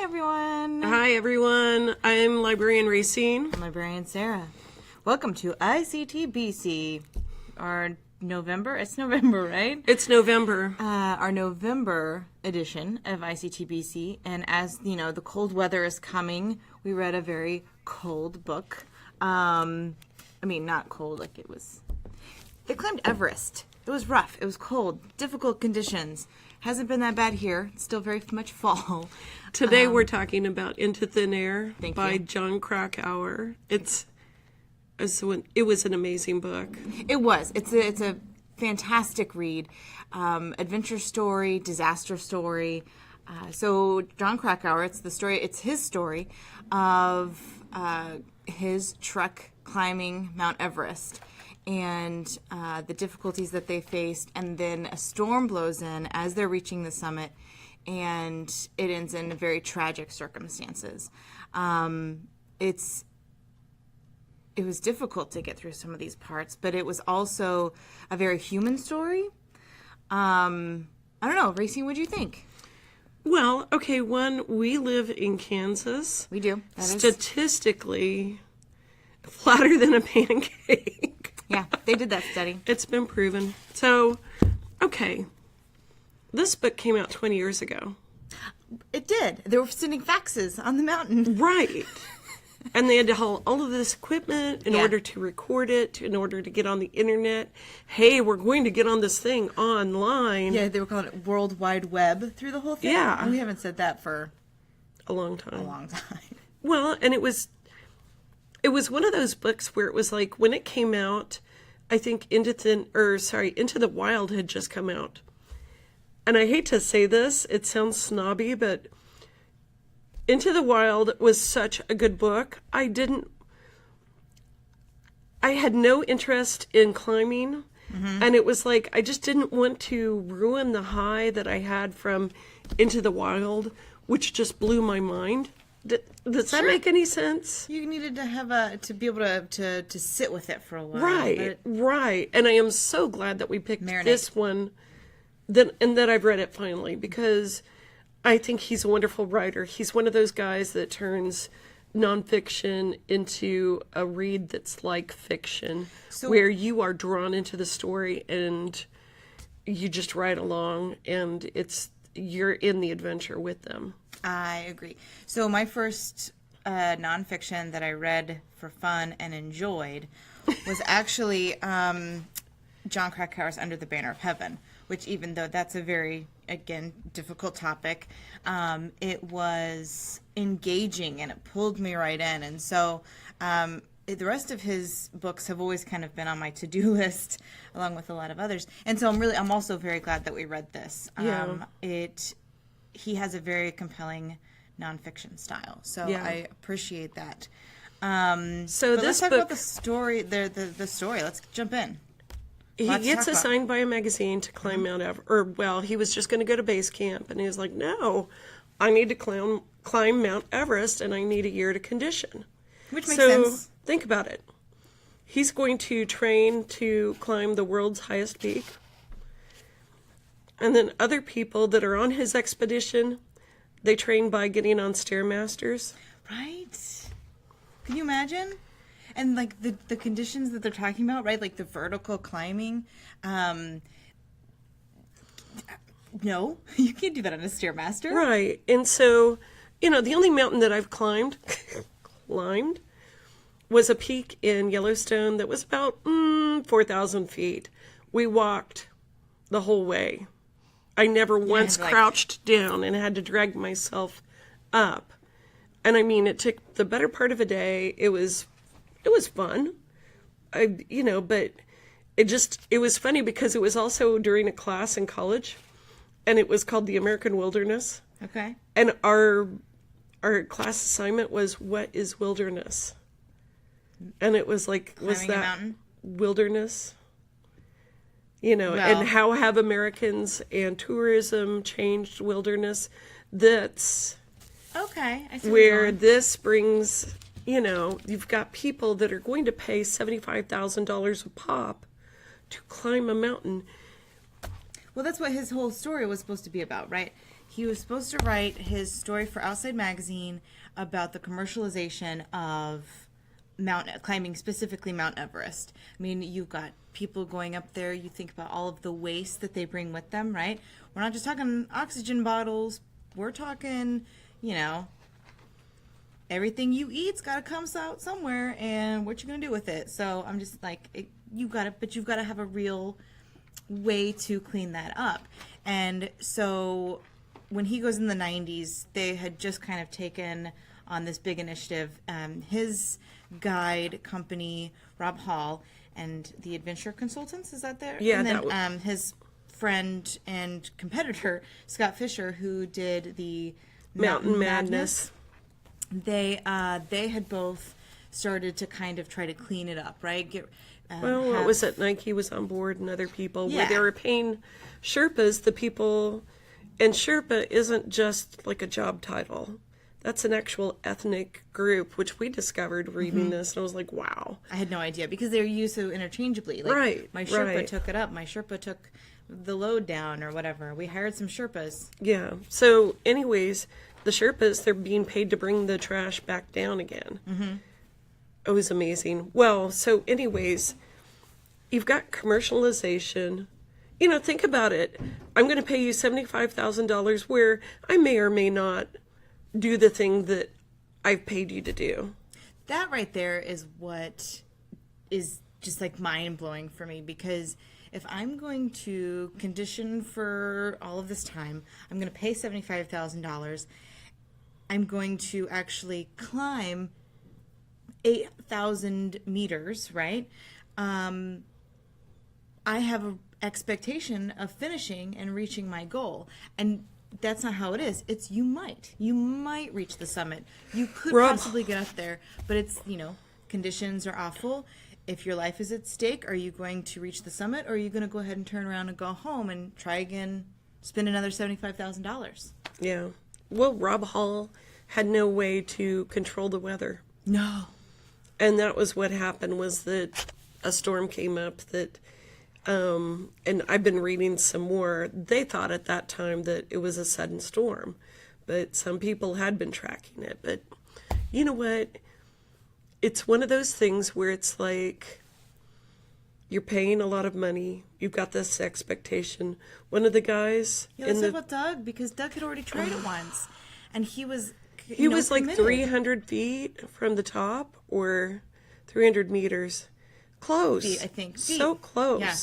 everyone. Hi, everyone. I'm Librarian Racine. I'm Librarian Sarah. Welcome to ICTBC, our November. It's November, right? It's November. Our November edition of ICTBC. And as you know, the cold weather is coming. We read a very cold book. Not cold, like it was. They climbed Everest. It was rough. It was cold. Difficult conditions. Hasn't been that bad here. It's still very much fall. Today we're talking about Into Thin Air Thank by you. Jon Krakauer. It was an amazing book. It was. It's a fantastic read. Adventure story, disaster story. So Jon Krakauer, it's his story of his trek climbing Mount Everest and the difficulties that they faced, and then a storm blows in as they're reaching the summit, and it ends in very tragic circumstances. It was difficult to get through some of these parts, but it was also a very human story. I don't know, Racine, what do you think? Well, okay, we live in Kansas. We do. Statistically, flatter than a pancake. Yeah, they did that study. It's been proven. So, okay, this book came out 20 years ago. It did. They were sending faxes on the mountain. Right. And they had to haul all of this equipment in Yeah. order to record it, in order to get on the internet. Hey, we're going to get on this thing online. Yeah, they were calling it World Wide Web through the whole thing. Yeah. And we haven't said that for A long time. a long time. Well, and it was one of those books where it was like when it came out, I think Into the Wild had just come out. And I hate to say this, it sounds snobby, but Into the Wild was such a good book. I had no interest in climbing, and it was like I just didn't want to ruin the high that I had from Into the Wild, which just blew my mind. Does that make any sense? You needed to have to be able to sit with it for a while. Right. And I am so glad that we picked Marinate. this one, and that I've read it finally, because I think he's a wonderful writer. He's one of those guys that turns nonfiction into a read that's like fiction, where you are drawn into the story and you just ride along, and you're in the adventure with them. I agree. So my first nonfiction that I read for fun and enjoyed was actually Jon Krakauer's Under the Banner of Heaven, which, even though that's a very, again, difficult topic, it was engaging and it pulled me right in. And so the rest of his books have always kind of been on my to-do list, along with a lot of others. And so I'm also very glad that we read this. Yeah. He has a very compelling nonfiction style, so Yeah. I appreciate that. So Let's this talk book, about the story. The story. Let's jump in. he Lots to gets talk about. assigned by a magazine to climb Mount Everest. He was just going to go to base camp, and he was like, "No, I need to climb Mount Everest, and I need a year to condition." Which makes So sense. think about it. He's going to train to climb the world's highest peak. And then other people that are on his expedition, they train by getting on Stairmasters. Right? Can you imagine? And like the conditions that they're talking about, right? Like the vertical climbing. No, you can't do that on a Stairmaster. Right. And so, the only mountain that I've climbed was a peak in Yellowstone that was about 4,000 feet. We walked the whole way. I never once crouched down and had to drag myself up. And it took the better part of a day. It was fun. But it was funny because it was also during a class in college, and it was called the American Wilderness. Okay. And our class assignment was, what is wilderness? And it was like, was Climbing a that mountain? wilderness? And how have Americans and tourism changed wilderness? That's Okay. I see where this brings, you've got people that are going to pay $75,000 a pop to climb a mountain. Well, that's what his whole story was supposed to be about, right? he was supposed to write his story for Outside Magazine about the commercialization of climbing, specifically Mount Everest. I mean, you've got people going up there. You think about all of the waste that they bring with them, right? We're not just talking oxygen bottles. We're talking, everything you eat's got to come out somewhere, and what you're going to do with it. So I'm just like, you've got to have a real way to clean that up. And so when he goes in the 90s, they had just kind of taken on this big initiative. His guide company, Rob Hall, and the Adventure Consultants, is that there? Yeah, and then his friend and competitor, Scott Fisher, who did the Mountain Madness. They had both started to kind of try to clean it up, right? What was it? Nike was on board and other people where Yeah. they were paying Sherpas, the people, and Sherpa isn't just like a job title. That's an actual ethnic group, which we discovered reading this, and I was like, wow. I had no idea because they're used so interchangeably. Like, Right, my Sherpa right. took it up. My Sherpa took the load down or whatever. We hired some Sherpas. Yeah. So, anyways, the Sherpas, they're being paid to bring the trash back down again. Mm-hmm. It was amazing. Well, so anyways, you've got commercialization. Think about it. I'm going to pay you $75,000 where I may or may not do the thing that I've paid you to do. That right there is what is just like mind blowing for me, because if I'm going to condition for all of this time, I'm going to pay $75,000. I'm going to actually climb 8,000 meters, right? I have an expectation of finishing and reaching my goal. And that's not how it is. It's you might reach the summit. You could possibly get up there, but it's, conditions are awful. If your life is at stake, are you going to reach the summit, or are you going to go ahead and turn around and go home and try again, spend another $75,000? Yeah. Well, Rob Hall had no way to control the weather. No. And that was what happened, was that a storm came up that, and I've been reading some more. They thought at that time that it was a sudden storm, but some people had been tracking it. But you know what? It's one of those things where it's like you're paying a lot of money. You've got this expectation. One of the guys Yeah, let's talk about Doug, because Doug had already tried it once, and he was like committed. 300 feet from the top, or 300 meters. Close. Feet, I think. So Feet. close. Yeah.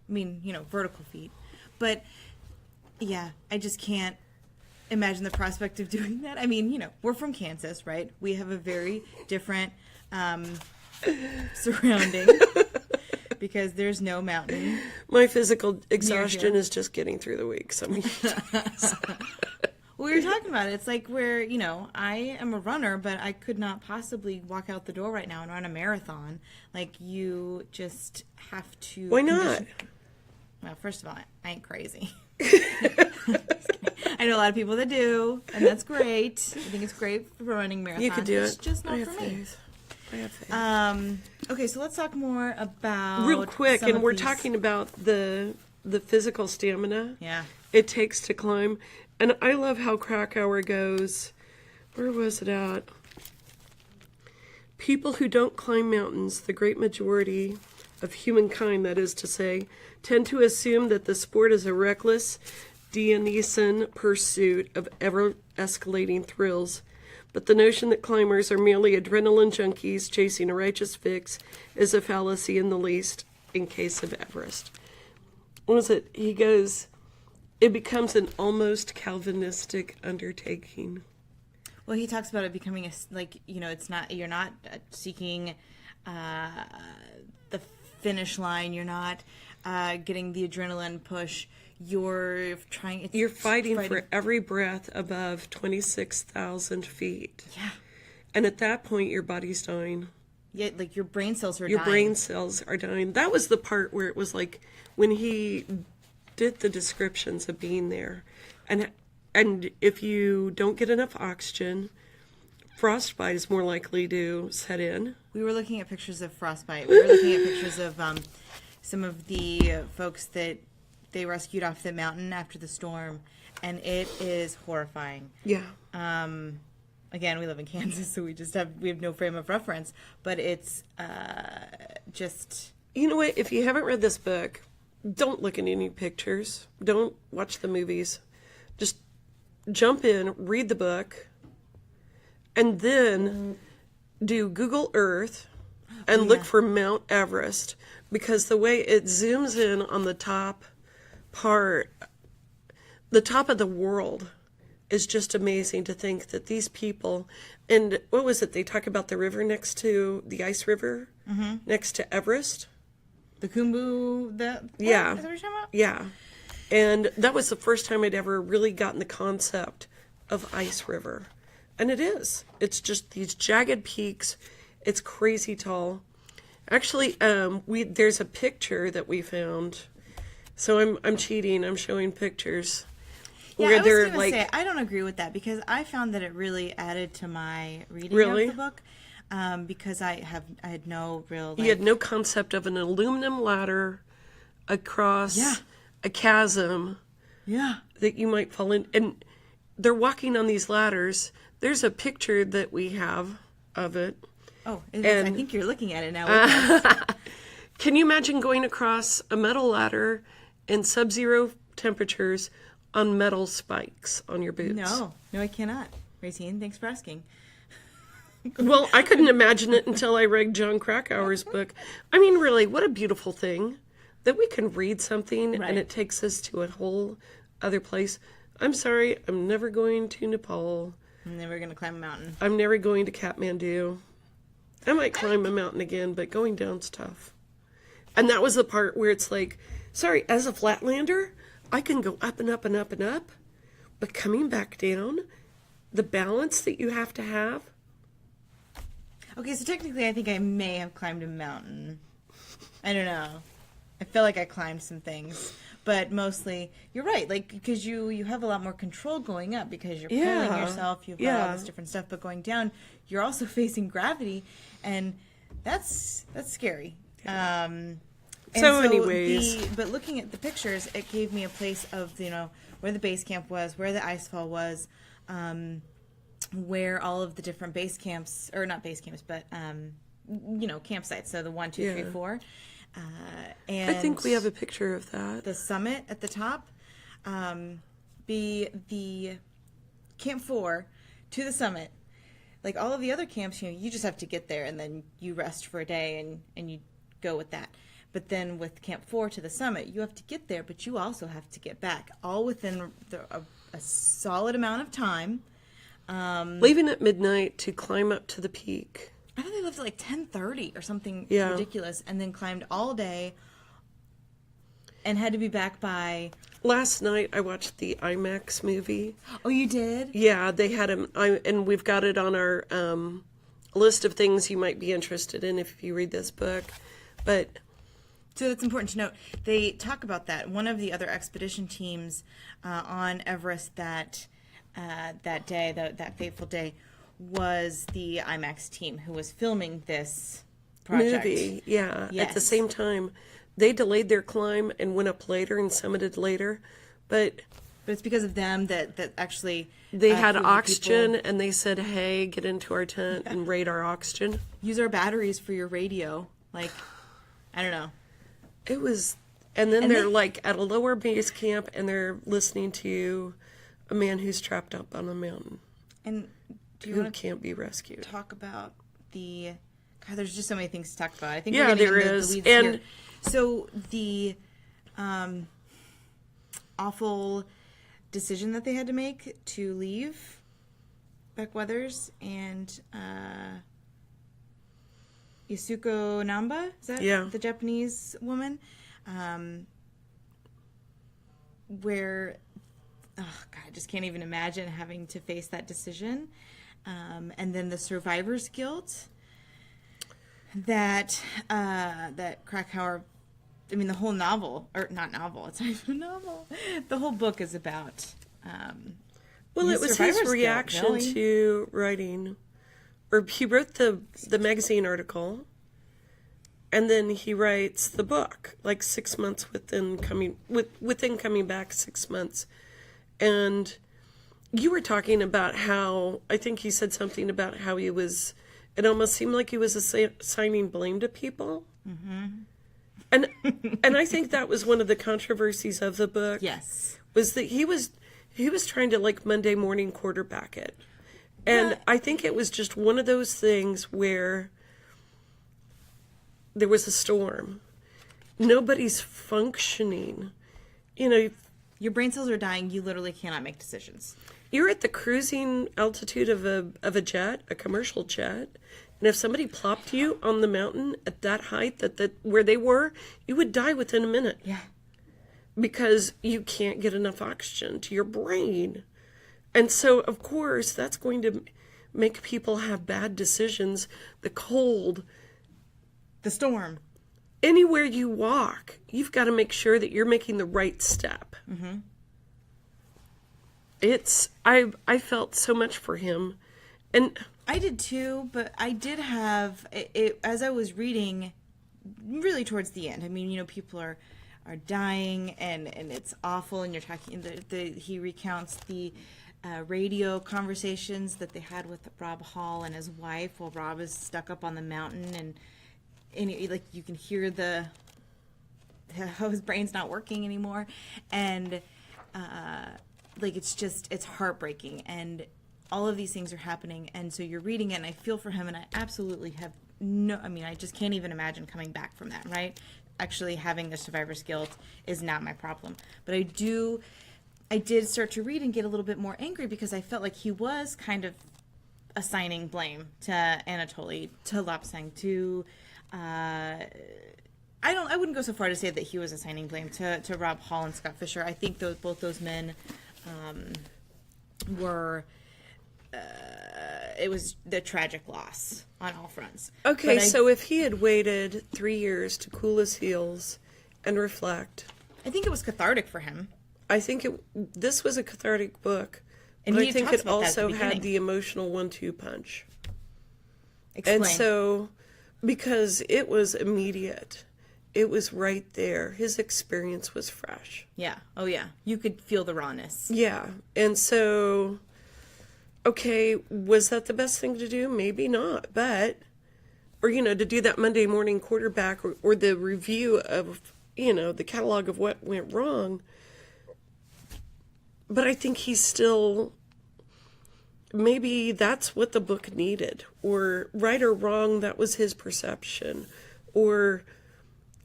I mean, vertical feet. But, yeah, I just can't imagine the prospect of doing that. I mean, we're from Kansas, right? We have a very different surrounding because there's no mountain. My physical exhaustion is just getting through the week. So We were talking about it. It's like where, I am a runner, but I could not possibly walk out the door right now and run a marathon. Like, you just have to... Why not? Well, first of all, I ain't crazy. I know a lot of people that do, and that's great. I think it's great for running marathons. You could do It's it. just not I for have me. faith. I have faith. Okay, so let's talk more about... Real quick, some and of we're these- talking about the physical stamina Yeah. it takes to climb. And I love how Krakauer goes. Where was it at? People who don't climb mountains, the great majority of humankind, that is to say, tend to assume that the sport is a reckless, Dionysian pursuit of ever-escalating thrills. But the notion that climbers are merely adrenaline junkies chasing a righteous fix is a fallacy in the least in case of Everest. What was it? He goes, it becomes an almost Calvinistic undertaking. Well, he talks about it becoming it's not, you're not seeking the finish line. You're not getting the adrenaline push. You're trying. You're fighting for every breath above 26,000 feet. Yeah. And at that point, your body's dying. Yeah, like your brain cells are Your dying. brain cells are dying. That was the part where it was like when he did the descriptions of being there. And if you don't get enough oxygen, frostbite is more likely to set in. We were looking at pictures of frostbite. We were looking at pictures of some of the folks that they rescued off the mountain after the storm. and it is horrifying. Yeah. Again, we live in Kansas, so we have no frame of reference, but it's just... You know what? If you haven't read this book, don't look at any pictures. Don't watch the movies. Just jump in, read the book, and then do Google Earth and look for Mount Everest, because the way it zooms in on the top part, the top of the world, is just amazing to think that these people, and what was it? They talk about the river next to the ice river, next to Everest. The Khumbu, Yeah. Is that what you're talking about? Yeah. And that was the first time I'd ever really gotten the concept of ice river. And it is. It's just these jagged peaks. It's crazy tall. Actually, there's a picture that we found. So I'm cheating. I'm showing pictures. Yeah, I was going to say, I don't agree with that, because I found that it really added to my reading of the book. Because I had no real... You had no concept of an aluminum ladder across a chasm that you might fall in. And they're walking on these ladders. There's a picture that we have of it. Oh, I think you're looking at it now. Can you imagine going across a metal ladder in sub-zero temperatures on metal spikes on your boots? No, I cannot. Racine, thanks for asking. Well, I couldn't imagine it until I read John Krakauer's book. I mean, really, what a beautiful thing that we can read something and it takes us to a whole other place. I'm sorry, I'm never going to Nepal. I'm never going to climb a mountain. I'm never going to Kathmandu. I might climb a mountain again, but going down's tough. And that was the part where it's like, sorry, as a flatlander, I can go up and up and up and up, but coming back down, the balance that you have to have. Okay, so technically I think I may have climbed a mountain. I don't know. I feel like I climbed some things. But mostly, you're right, like, because you have a lot more control going up, because you're pulling yourself, you've got all this different stuff, but going down, you're also facing gravity, and that's scary. Anyways. But looking at the pictures, it gave me a place of, where the base camp was, where the icefall was, where all of the different base camps, or not base camps, but, campsites, so the 1, 2, 3, 4. And I think we have a picture of that. The summit at the top, the Camp 4 to the summit. Like all of the other camps, you just have to get there and then you rest for a day and you go with that. But then with Camp 4 to the summit, you have to get there, but you also have to get back, all within a solid amount of time. Leaving at midnight to climb up to the peak. I think they left at like 10:30 or something ridiculous, and then climbed all day and had to be back by... Last night I watched the IMAX movie. Oh, you did? Yeah, they had them, and we've got it on our list of things you might be interested in if you read this book. But so it's important to note, they talk about that. One of the other expedition teams on Everest that day, that fateful day, was the IMAX team who was filming this project. Movie, yeah. Yes. At the same time, they delayed their climb and went up later and summited later, but it's because of them that actually they had oxygen, and they said, "Hey, get into our tent and rate our oxygen. Use our batteries for your radio." Like, I don't know. It was, and then they're like at a lower base camp, and they're listening to a man who's trapped up on a mountain. And who can't be rescued. Talk about the... God, there's just so many things to talk about. I think we're getting into the weeds here. So the awful decision that they had to make to leave Beck Weathers and Yasuko Namba, is that the Japanese woman? Where... Oh, God, I just can't even imagine having to face that decision. And then the survivor's guilt that Krakauer, I mean, the whole novel, or not novel, it's not even a novel. The whole book is about... well, it was his reaction to writing, or he wrote the magazine article, and then he writes the book, like 6 months within coming back 6 months. And you were talking about how, I think he said something about how it almost seemed like he was assigning blame to people. Mm-hmm. And I think that was one of the controversies of the book. Yes. Was that he was trying to like Monday morning quarterback it. And I think it was just one of those things where there was a storm. Nobody's functioning. You know, your brain cells are dying. You literally cannot make decisions. You're at the cruising altitude of a jet, a commercial jet. And if somebody plopped you on the mountain at that height, where they were, you would die within a minute. Yeah. Because you can't get enough oxygen to your brain. And so, of course, that's going to make people have bad decisions. The cold. The storm. Anywhere you walk, you've got to make sure that you're making the right step. Mm-hmm. I felt so much for him. And I did too, but I did have it as I was reading really towards the end. I mean, you know, people are dying and it's awful, and you're talking he recounts the radio conversations that they had with Rob Hall and his wife while Rob is stuck up on the mountain, and like you can hear how his brain's not working anymore, and like it's heartbreaking, and all of these things are happening, and so you're reading it, and I feel for him, and I absolutely have I just can't even imagine coming back from that, right? Actually having the survivor's guilt is not my problem, but I did start to read and get a little bit more angry because I felt like he was kind of assigning blame to Anatoly, to Lapsang, to I wouldn't go so far to say that he was assigning blame to Rob Hall and Scott Fisher. I think both those men were it was the tragic loss on all fronts. Okay, so if he had waited 3 years to cool his heels and reflect, I think it was cathartic for him. I think this was a cathartic book, and but I think it also also had the emotional 1-2 punch. Explain. And so, because it was immediate, it was right there. His experience was fresh. Yeah. Oh, yeah. You could feel the rawness. Yeah. And so, okay, was that the best thing to do? Maybe not, but, or, you know, to do that Monday morning quarterback or the review of, you know, the catalog of what went wrong. But I think he's still, maybe that's what the book needed, or right or wrong, that was his perception, or,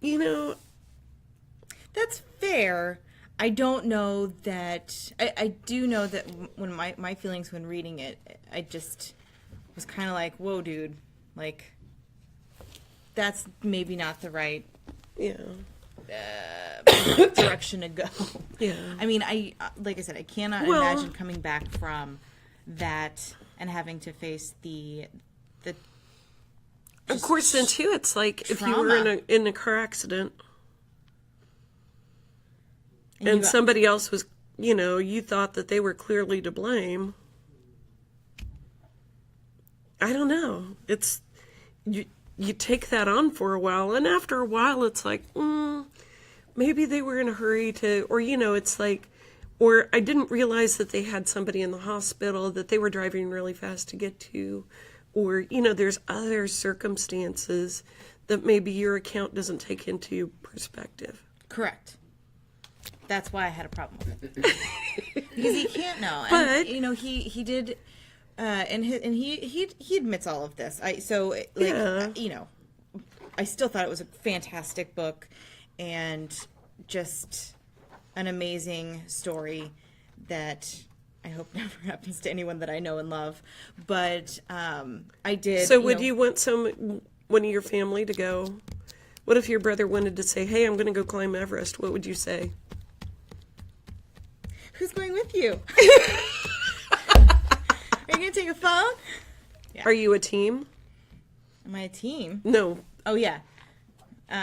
you know. That's fair. I don't know that, I do know that when my feelings when reading it, I just was kind of like, whoa, dude, like, that's maybe not the right direction to go. Yeah. I mean, like I said, I cannot imagine coming back from that and having to face the of course, then too, it's like trauma. If you were in a car accident and somebody else was, you know, you thought that they were clearly to blame. I don't know. It's you take that on for a while, and after a while, it's like, maybe they were in a hurry to, or, you know, it's like, or I didn't realize that they had somebody in the hospital that they were driving really fast to get to, or, you know, there's other circumstances that maybe your account doesn't take into perspective. Correct. That's why I had a problem with it. Because he can't know. But, and, you know, he did, and he admits all of this. You know, I still thought it was a fantastic book and just an amazing story that I hope never happens to anyone that I know and love. But I did. So would you want one of your family to go? What if your brother wanted to say, hey, I'm going to go climb Everest? What would you say? Who's going with you? Are you going to take a phone? Yeah. Are you a team? Am I a team? No. Oh, yeah.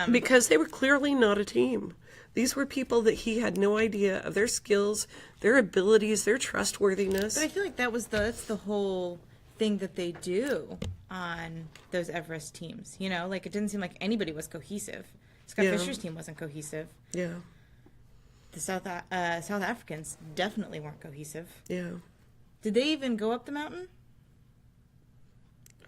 Because they were clearly not a team. These were people that he had no idea of their skills, their abilities, their trustworthiness. But I feel like that's the whole thing that they do on those Everest teams. You know, like it didn't seem like anybody was cohesive. Scott Fisher's team wasn't cohesive. Yeah. the South Africans definitely weren't cohesive. Yeah. Did they even go up the mountain?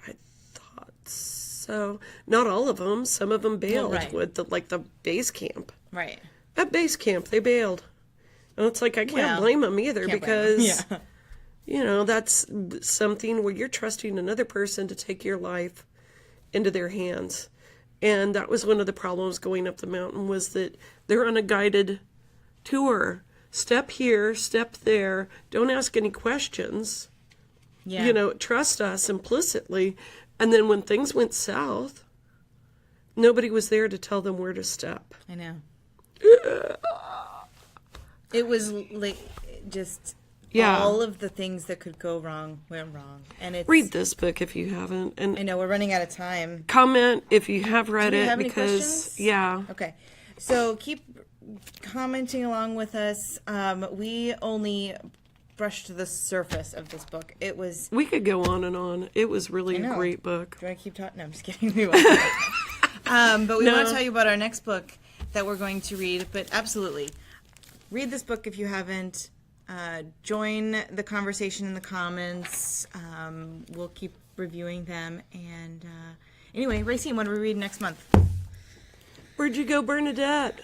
I thought so. Not all of them. Some of them bailed right. with the base camp. Right. At base camp, they bailed. And it's like, I can't blame them either because, that's something where you're trusting another person to take your life into their hands. And that was one of the problems going up the mountain, was that they're on a guided tour. Step here, step there. Don't ask any questions. Yeah. Trust us implicitly. And then when things went south, nobody was there to tell them where to step. I know. It was like just all of the things that could go wrong went wrong. And it's, read this book if you haven't. And I know we're running out of time. comment if you have read Do you it have any because questions? Okay. So keep commenting along with us. We only brushed the surface of this book. It was... we could go on and on. It was really a great book. Do I keep talking? No, I'm just kidding. We won't. But we want to tell you about our next book that we're going to read. But absolutely, read this book if you haven't. Join the conversation in the comments. We'll keep reviewing them. And anyway, Racine, what do we read next month? Where'd you go, Bernadette?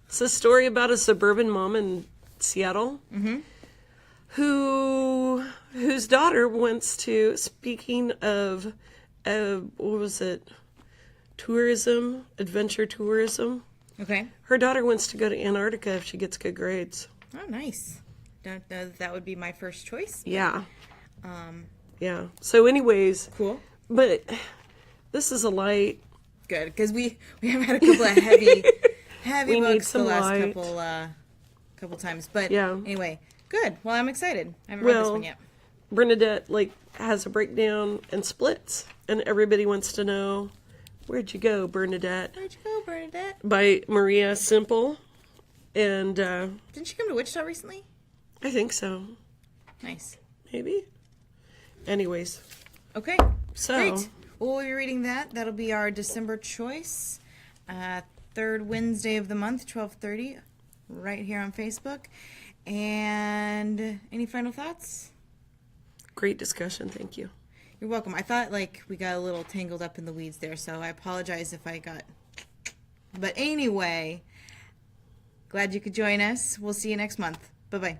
It's a story about a suburban mom in Seattle whose daughter wants to, speaking of, what was it? Tourism, adventure tourism. Okay. Her daughter wants to go to Antarctica if she gets good grades. Oh, nice. Don't know that would be my first choice. Yeah. Yeah. So anyways. Cool. But this is a light. Good, because we have had a couple of heavy We need books the some last light. couple times. But Yeah. anyway, good. Well, I'm excited. I haven't read this one yet. Bernadette has a breakdown and splits, and everybody wants to know, where'd you go, Bernadette? Where'd you go, Bernadette? By Maria Simple, and Didn't she come to Wichita recently? I think so. Nice. Maybe. Anyways, Okay. so Great. Well, we'll be reading that. That'll be our December choice. Third Wednesday of the month, 12:30, right here on Facebook. And any final thoughts? great discussion. Thank you. You're welcome. I thought we got a little tangled up in the weeds there, so I apologize if I got... But anyway, glad you could join us. We'll see you next month. Bye-bye.